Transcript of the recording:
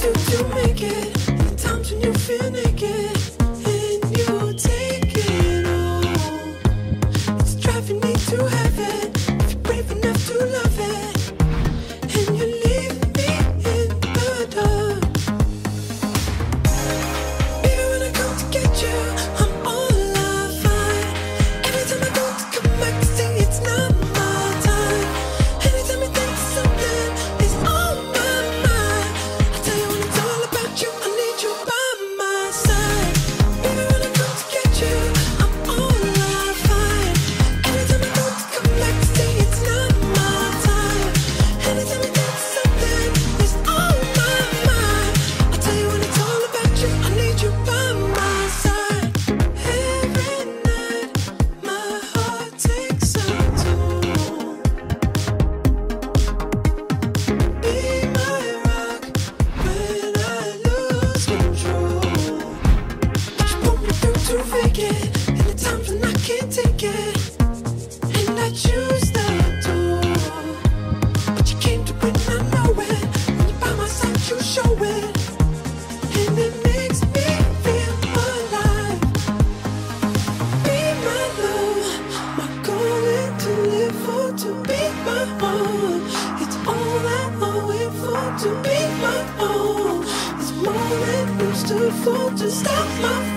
do to make it. The times when you feel naked and you take it all. It's driving me to heaven if you're brave enough to love it, and you leave me in the dark. Baby, when I come to get you, I'm all I find. Every time I go to come back to say it's not my time. Anytime you think something is on my mind, I tell you when it's all about you, I need you by my side. Baby, when I come to get you, I'm all I find. Every time I go to come back to say it's not my time. Anytime you think something is on my mind, I tell you when it's all about you, I need you by my side. Every night my heart takes a toll. Be my rock when I lose control. You pull me through to fake it, and the times when I can't take it, and I choose the door. But you came to when I know it. When you're by my side, you show it, and it makes me feel alive. Be my love, my goal is to live for, to be my own. It's all that I wait for, to be my own. It's more than used to fall, to stop my